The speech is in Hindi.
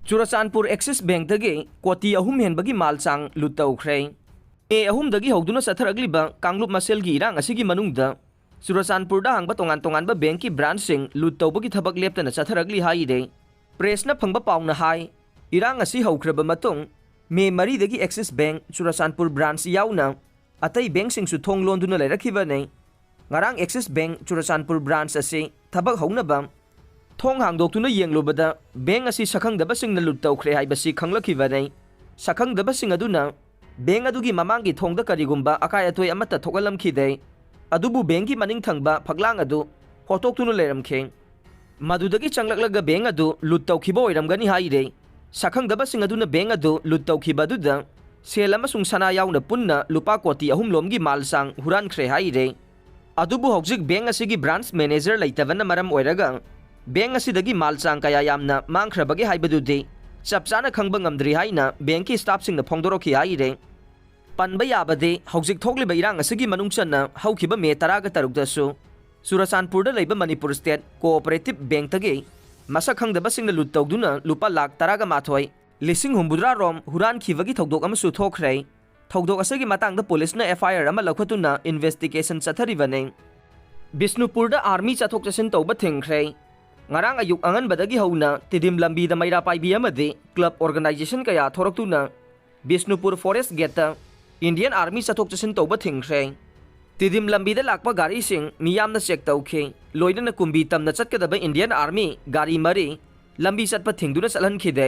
चुराचानपुर एक्सिस बैंक दगे कोटी अहुम हेनबगी मालचांग लूट तौख्रे ए अहुम दगी हौदुना चथरगलिबा कांगलुप मसेलगी इरांग असिगी मनुंगदा चुराचानपुरदा हांगबा तोंगान तोंगानबा बैंक की ब्रांच सिंग लूट तौबगी थबक लेप्तना चथरगली हाइदे प्रेसना फंगबा पाउना हाई इरांग असि हौख्रबा मतुंग मे मरी दगी एक्सिस बैंक चुराचानपुर ब्रांच याउना अतई बैंक सिंगसु थोंग लोंदुना लेरखिबने ngarang Axis Bank Churachandpur branch असे थबक हौनबा थोंग हांगदोक्तुना येंगलुबदा बैंक असी सखंगदबसिंगना लूट तौख्रे हाइबसी खंगलखिबने सखंगदबसिंग अदुना बैंक अदुगी ममांगी थोंगदा करिगुंबा अकाय अतोय अमत्ता थोगलमखिदे अदुबु बैंक की मनिंग थंगबा फगलांग अदु होतोक्तुना लेरमखे मदुदगी चंगलकलगा बैंक अदु लूट तौखिबा ओइरमगनी हाइरे सखंगदबसिंग अदुना बैंक अदु लूट तौखिबदुदा सेल अमसुंग सना याउना पुन्ना लुपा कोटी अहुम लोमगी मालसांग हुरानख्रे हाइरे अदुबु हौजिक बैंक असिगी ब्रांच मैनेजर लेतबना मरम ओइरगा बैंक असिदगी मालचांग कया यामना मांगख्रबगे हाइबदुदि चपचाना खंगबा ngamdri हाइना बैंक की स्टाफ सिंगना फोंगदोरखि हाइरे पनबा याबदे हौजिक थोगलिबा इरांग असिगी मनुंगचना हौखिबा मे 13 चुराचानपुरदा लैबा मणिपुर स्टेट कोऑपरेटिव बैंक तगे मसक खंगदबसिंगना लूट तौदुना लुपा लाख 13 लिसिंग हुंबुद्रा रोम हुरान खिबगी थौदोक अमसु थोखरे थौदोक असगी मतंगदा पुलिसना एफआईआर अमा लखतुना इन्वेस्टिगेशन चथरिबने बिष्णुपुरदा आर्मी चथोक चसिन तौबा थिंगख्रे ngarang ayuk angan badagi hauna tidim lambi da maira paibi amade club organization kaya thoroktuना Bishnupur forest gate Indian Army चथोक चसिन तौबा थिंगख्रे तिदिम लंबी दा लाकपा गाड़ी सिंग मियामना चेक तौखे लोइदना कुंबी तमना चटकदबा इंडियन आर्मी गाड़ी मरी लंबी चटपा थिंगदुना चलहनखिदे